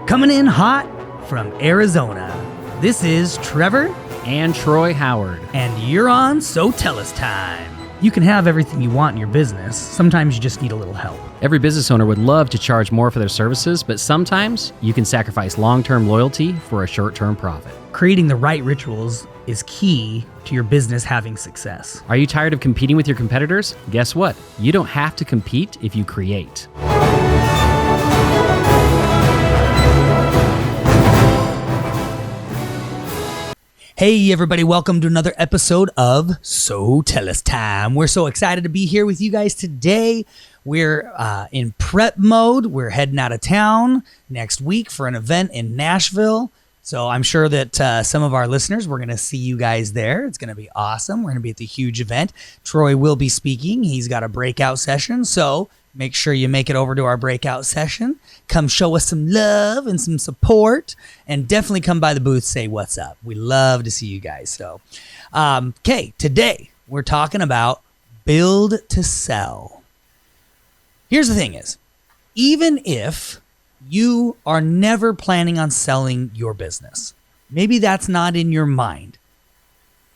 Coming in hot from Arizona, this is Trevor and Troy Howard. And you're on So Tell Us Time. You can have everything you want in your business. Sometimes you just need a little help. Every business owner would love to charge more for their services, but sometimes you can sacrifice long-term loyalty for a short-term profit. Creating the right rituals is key to your business having success. Are you tired of competing with your competitors? Guess what? You don't have to compete if you create. Hey everybody, welcome to another episode of So Tell Us Time. We're so excited to be here with you guys today. We're in prep mode. We're heading out of town next week for an event in Nashville. So I'm sure that some of our listeners, we're going to see you guys there. It's going to be awesome. We're going to be at the huge event. Troy will be speaking. He's got a breakout session. So make sure you make it over to our breakout session. Come show us some love and some support, and definitely come by the booth, say what's up. We love to see you guys. So, okay, today we're talking about build to sell. Here's the thing is, even if you are never planning on selling your business, maybe that's not in your mind.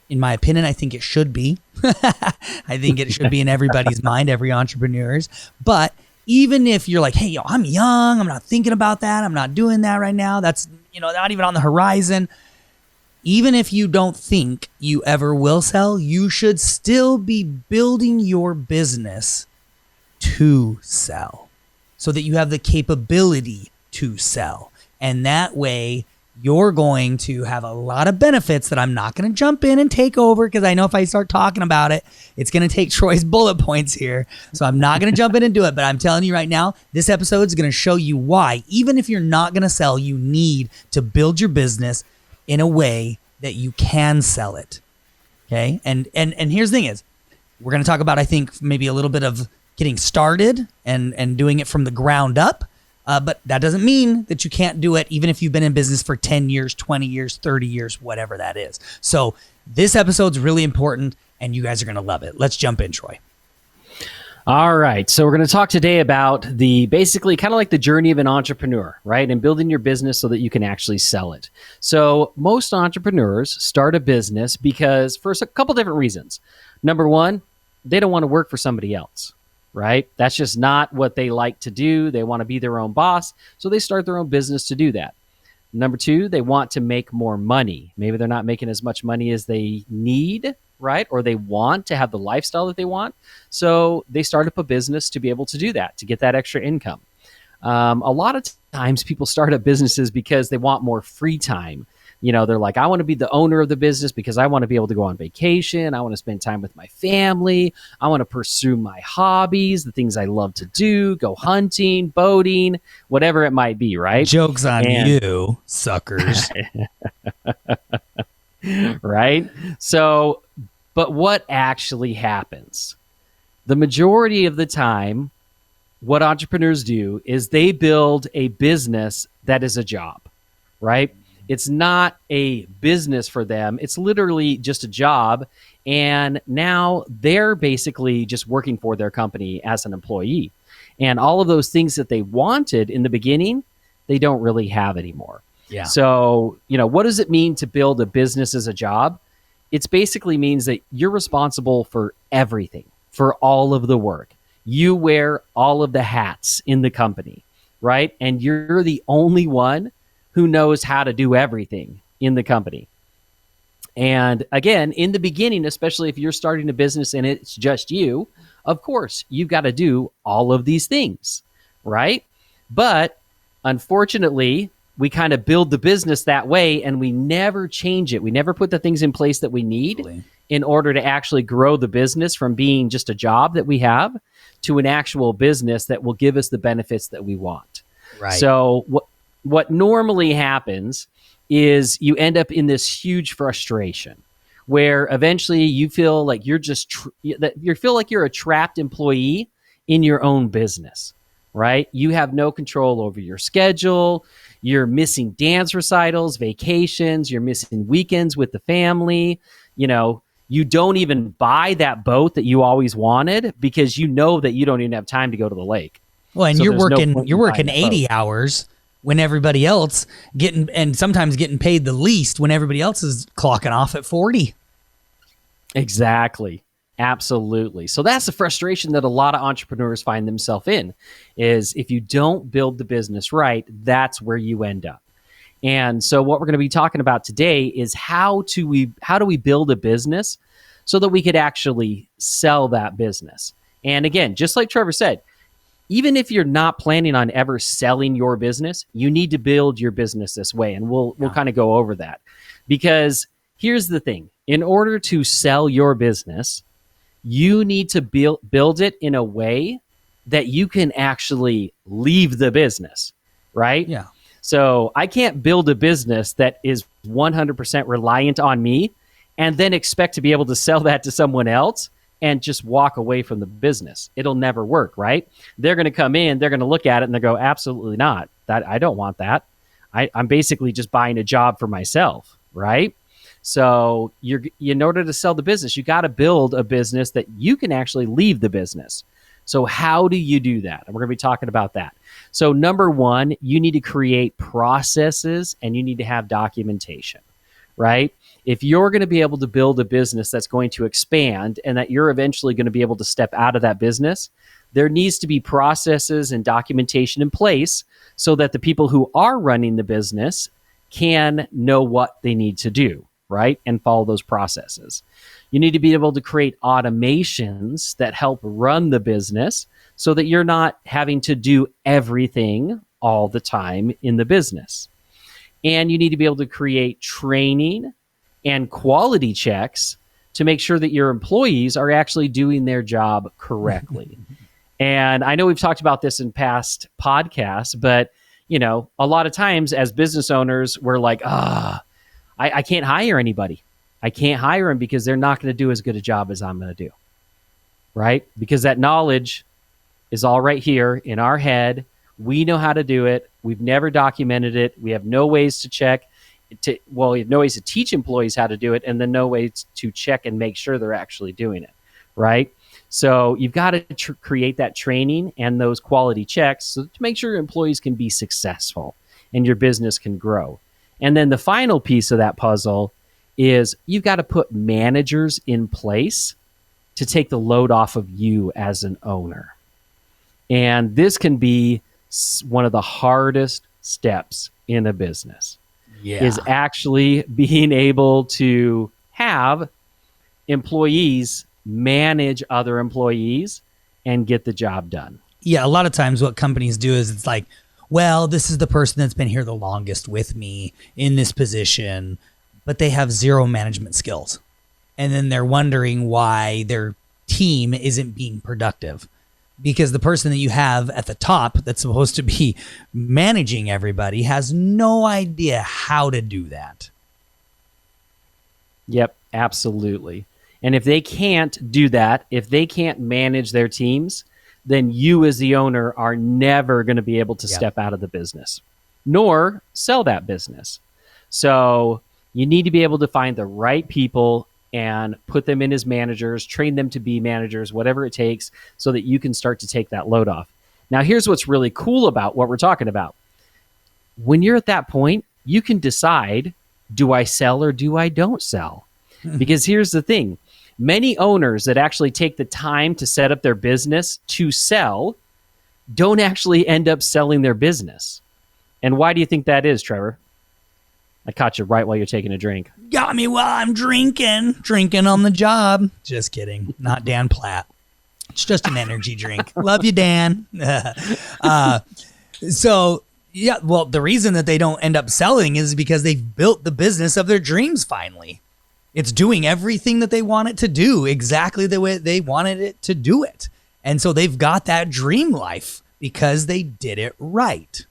In my opinion, I think it should be. I think it should be in everybody's mind, every entrepreneur's. But even if you're like, hey, yo, I'm young, I'm not thinking about that, I'm not doing that right now, that's not even on the horizon. Even if you don't think you ever will sell, you should still be building your business to sell so that you have the capability to sell. And that way, you're going to have a lot of benefits that I'm not going to jump in and take over, because I know if I start talking about it, it's going to take Troy's bullet points here. So I'm not going to jump in and do it. But I'm telling you right now, this episode is going to show you why, even if you're not going to sell, you need to build your business in a way that you can sell it. Okay. And here's the thing is, we're going to talk about, I think, maybe a little bit of getting started and doing it from the ground up. But that doesn't mean that you can't do it even if you've been in business for 10 years, 20 years, 30 years, whatever that is. So this episode's really important, and you guys are going to love it. Let's jump in, Troy. All right. So we're going to talk today about basically kind of like the journey of an entrepreneur, right? And building your business so that you can actually sell it. So most entrepreneurs start a business because for a couple different reasons. Number one, they don't want to work for somebody else. Right? That's just not what they like to do. They want to be their own boss. So they start their own business to do that. Number two, they want to make more money. Maybe they're not making as much money as they need, right? Or they want to have the lifestyle that they want. So they start up a business to be able to do that, to get that extra income. A lot of times people start up businesses because they want more free time. They're like, I want to be the owner of the business because I want to be able to go on vacation. I want to spend time with my family. I want to pursue my hobbies, the things I love to do, go hunting, boating, whatever it might be, right? Joke's on you, suckers. Right? So, but what actually happens? The majority of the time, what entrepreneurs do is they build a business that is a job, right? It's not a business for them. It's literally just a job. And now they're basically just working for their company as an employee. And all of those things that they wanted in the beginning, they don't really have anymore. Yeah. So, what does it mean to build a business as a job? It basically means that you're responsible for everything, for all of the work. You wear all of the hats in the company, right? And you're the only one who knows how to do everything in the company. And again, in the beginning, especially if you're starting a business and it's just you, of course, you've got to do all of these things, right? But unfortunately, we kind of build the business that way and we never change it. We never put the things in place that we need in order to actually grow the business from being just a job that we have to an actual business that will give us the benefits that we want. Right. So what normally happens is you end up in this huge frustration where eventually you feel like you're just you feel like you're a trapped employee in your own business, right? You have no control over your schedule. You're missing dance recitals, vacations. You're missing weekends with the family. You don't even buy that boat that you always wanted because you know that you don't even have time to go to the lake. Well, and So you're there's no working point you're in working buying a boat. 80 hours when everybody else sometimes getting paid the least when everybody else is clocking off at 40. Exactly. Absolutely. So that's the frustration that a lot of entrepreneurs find themselves in, is if you don't build the business right, that's where you end up. And so what we're going to be talking about today is how do we build a business so that we could actually sell that business. And again, just like Trevor said, even if you're not planning on ever selling your business, you need to build your business this way. And we'll kind of go over that. Because here's the thing. In order to sell your business, you need to build it in a way that you can actually leave the business, right? Yeah. So I can't build a business that is 100% reliant on me and then expect to be able to sell that to someone else and just walk away from the business. It'll never work, right? They're going to come in, they're going to look at it and they go, absolutely not. I don't want that. I'm basically just buying a job for myself, right? So in order to sell the business, you got to build a business that you can actually leave the business. So how do you do that? And we're going to be talking about that. So number one, you need to create processes and you need to have documentation, right? If you're going to be able to build a business that's going to expand and that you're eventually going to be able to step out of that business, there needs to be processes and documentation in place so that the people who are running the business can know what they need to do, right? And follow those processes. You need to be able to create automations that help run the business so that you're not having to do everything all the time in the business. And you need to be able to create training and quality checks to make sure that your employees are actually doing their job correctly. And I know we've talked about this in past podcasts, but a lot of times as business owners, we're like, I can't hire anybody. I can't hire them because they're not going to do as good a job as I'm going to do, right? Because that knowledge is all right here in our head. We know how to do it. We've never documented it. We have no ways to check. We have no ways to teach employees how to do it, and then no ways to check and make sure they're actually doing it, right? So you've got to create that training and those quality checks to make sure your employees can be successful and your business can grow. And then the final piece of that puzzle is you've got to put managers in place to take the load off of you as an owner. And this can be one of the hardest steps in a business, is actually being able to have employees manage other employees and get the job done. Yeah, a lot of times what companies do is it's like, well, this is the person that's been here the longest with me in this position, but they have zero management skills. And then they're wondering why their team isn't being productive. Because the person that you have at the top that's supposed to be managing everybody has no idea how to do that. Yep, absolutely. And if they can't do that, if they can't manage their teams, then you as the owner are never going to be able to step out of the business, nor sell that business. So you need to be able to find the right people and put them in as managers, train them to be managers, whatever it takes, so that you can start to take that load off. Now, here's what's really cool about what we're talking about. When you're at that point, you can decide, do I sell or do I don't sell? Because here's the thing. Many owners that actually take the time to set up their business to sell don't actually end up selling their business. And why do you think that is, Trevor? I caught you right while you're taking a drink. Got me while I'm drinking on the job. Just kidding. Not Dan Platt. It's just an energy drink. Love you, Dan. So, yeah, well, the reason that they don't end up selling is because they've built the business of their dreams finally. It's doing everything that they want it to do exactly the way they wanted it to do it. And so they've got that dream life because they did it right.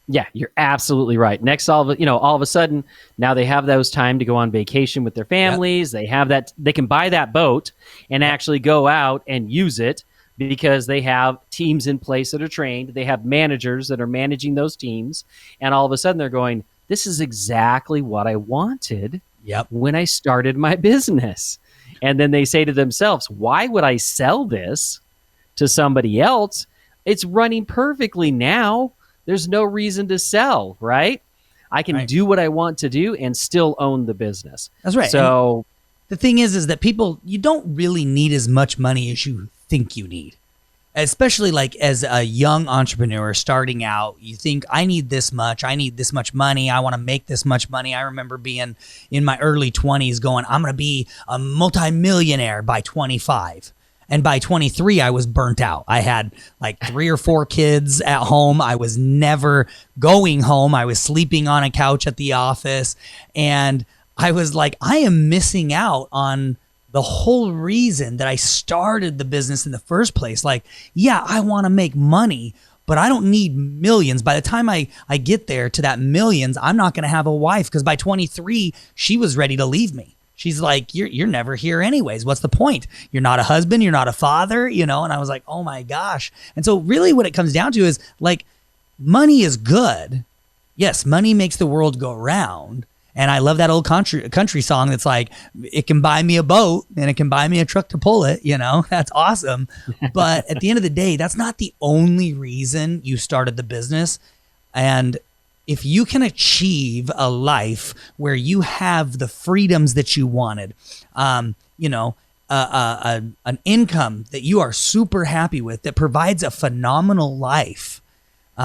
Yeah, you're absolutely right. Next, all of a sudden, now they have those time to go on vacation with their families. Yep. They have that. They can buy that boat and actually go out and use it because they have teams in place that are trained. They have managers that are managing those teams. And all of a sudden, they're going, this is exactly what I wanted when I started my business. And then they say to themselves, why would I sell this to somebody else? It's running perfectly now. There's no reason to sell, right? I can do what I want to do and still own the business. That's right. So the thing is that people, you don't really need as much money as you think you need. Especially like as a young entrepreneur starting out, you think, I need this much money, I want to make this much money. I remember being in my early 20s going, I'm going to be a multimillionaire by 25. And by 23, I was burnt out. I had like 3 or 4 kids at home. I was never going home. I was sleeping on a couch at the office. And I was like, I am missing out on the whole reason that I started the business in the first place. Like, yeah, I want to make money, but I don't need millions. By the time I get there to that millions, I'm not going to have a wife, because by 23, she was ready to leave me. She's like, you're never here anyways. What's the point? You're not a husband. You're not a father, And I was like, oh my gosh. And so really what it comes down to is like, money is good. Yes, money makes the world go round. And I love that old country song that's like, it can buy me a boat and it can buy me a truck to pull it, That's awesome. But at the end of the day, that's not the only reason you started the business. And if you can achieve a life where you have the freedoms that you wanted, an income that you are super happy with, that provides a phenomenal life.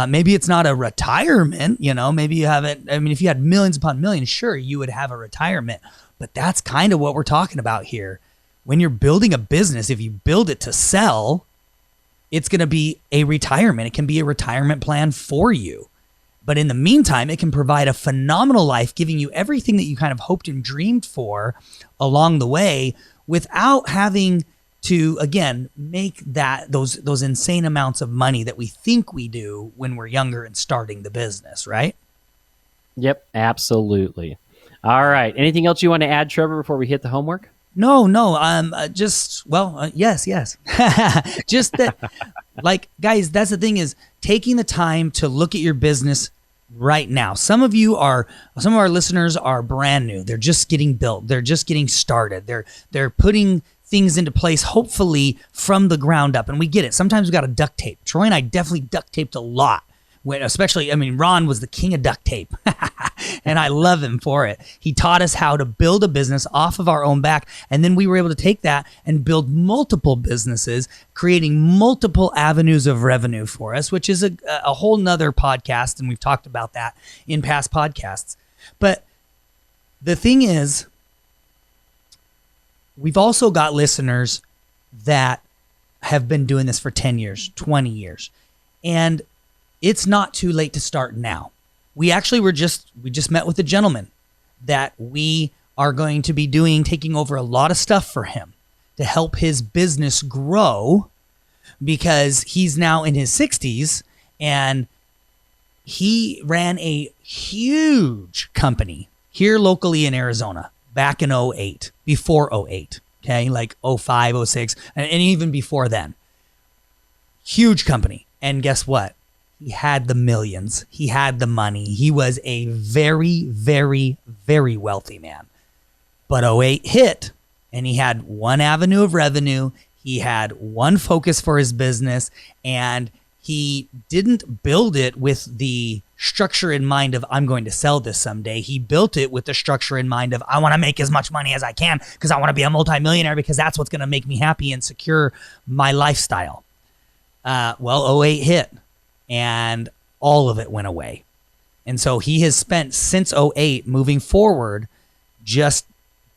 Maybe it's not a retirement, maybe you haven't. I mean, if you had millions upon millions, sure, you would have a retirement. But that's kind of what we're talking about here. When you're building a business, if you build it to sell, it's going to be a retirement. It can be a retirement plan for you. But in the meantime, it can provide a phenomenal life, giving you everything that you kind of hoped and dreamed for along the way, without having to, again, make those insane amounts of money that we think we do when we're younger and starting the business, right? Yep, absolutely. All right. Anything else you want to add, Trevor, before we hit the homework? No. Yes. Just that, like, guys, that's the thing, is taking the time to look at your business right now. Some of our listeners are brand new. They're just getting built. They're just getting started. They're putting things into place, hopefully from the ground up. And we get it. Sometimes we got to duct tape. Troy and I definitely duct taped a lot. Ron was the king of duct tape and I love him for it. He taught us how to build a business off of our own back. And then we were able to take that and build multiple businesses, creating multiple avenues of revenue for us, which is a whole nother podcast. And we've talked about that in past podcasts. But the thing is, we've also got listeners that have been doing this for 10 years, 20 years. And it's not too late to start now. We just met with a gentleman that we are going to be taking over a lot of stuff for him to help his business grow, because he's now in his 60s and he ran a huge company here locally in Arizona back in 08, before 08, okay, like 05, 06, and even before then. Huge company. And guess what? He had the millions. He had the money. He was a very, very, very wealthy man. But 08 hit, and he had one avenue of revenue. He had one focus for his business, and he didn't build it with the structure in mind of, I'm going to sell this someday. He built it with the structure in mind of, I want to make as much money as I can because I want to be a multimillionaire, because that's what's going to make me happy and secure my lifestyle. 08 hit, and all of it went away. And so he has spent since 08 moving forward just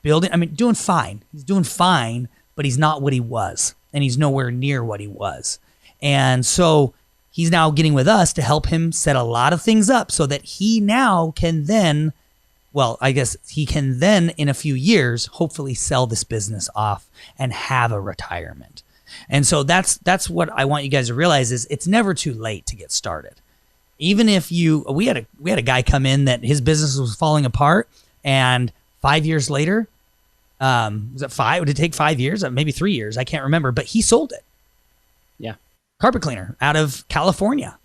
doing fine. He's doing fine, but he's not what he was, and he's nowhere near what he was. And so he's now getting with us to help him set a lot of things up so that he now can then, in a few years, hopefully sell this business off and have a retirement. And so that's what I want you guys to realize, is it's never too late to get started. Even if we had a guy come in that his business was falling apart, and 5 years later, was it 5? Did it take 5 years? Maybe 3 years. I can't remember, but he sold it. Yeah. Carpet cleaner out of California,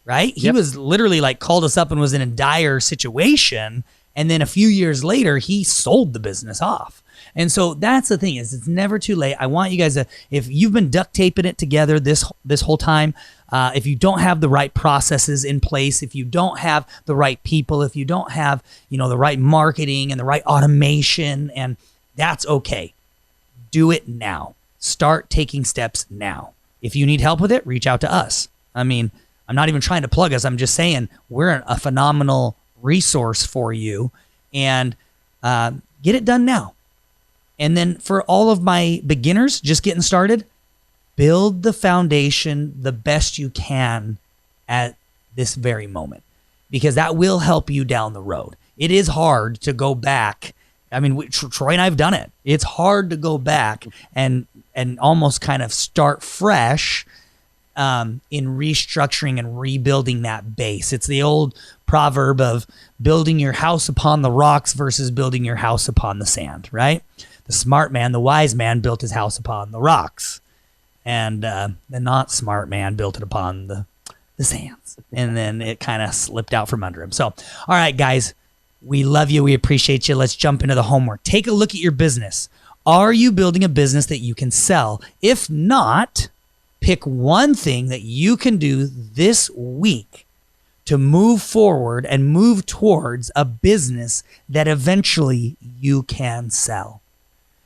right? He was literally like called us up and was in a dire situation, And then a few years later, he sold the business off. And so that's the thing, is it's never too late. I want you guys to, if you've been duct taping it together this whole time, if you don't have the right processes in place, if you don't have the right people, if you don't have, the right marketing and the right automation, and that's okay. Do it now. Start taking steps now. If you need help with it, reach out to us. I mean, I'm not even trying to plug us. I'm just saying we're a phenomenal resource for you, and get it done now. And then for all of my beginners just getting started, build the foundation the best you can at this very moment, because that will help you down the road. It is hard to go back. I mean, Troy and I have done it. It's hard to go back and almost kind of start fresh in restructuring and rebuilding that base. It's the old proverb of building your house upon the rocks versus building your house upon the sand, right? The smart man, the wise man, built his house upon the rocks, and the not smart man built it upon the sands, and then it kind of slipped out from under him. So, all right, guys, we love you. We appreciate you. Let's jump into the homework. Take a look at your business. Are you building a business that you can sell? If not, pick one thing that you can do this week to move forward and move towards a business that eventually you can sell.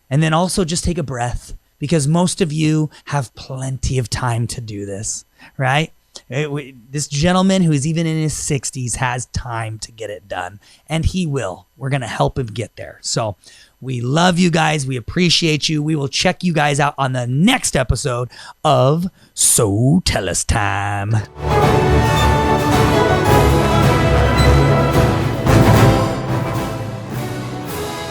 And then also just take a breath, because most of you have plenty of time to do this, right? This gentleman who is even in his 60s has time to get it done, and he will. We're going to help him get there. So we love you guys. We appreciate you. We will check you guys out on the next episode of So Tell Us Time.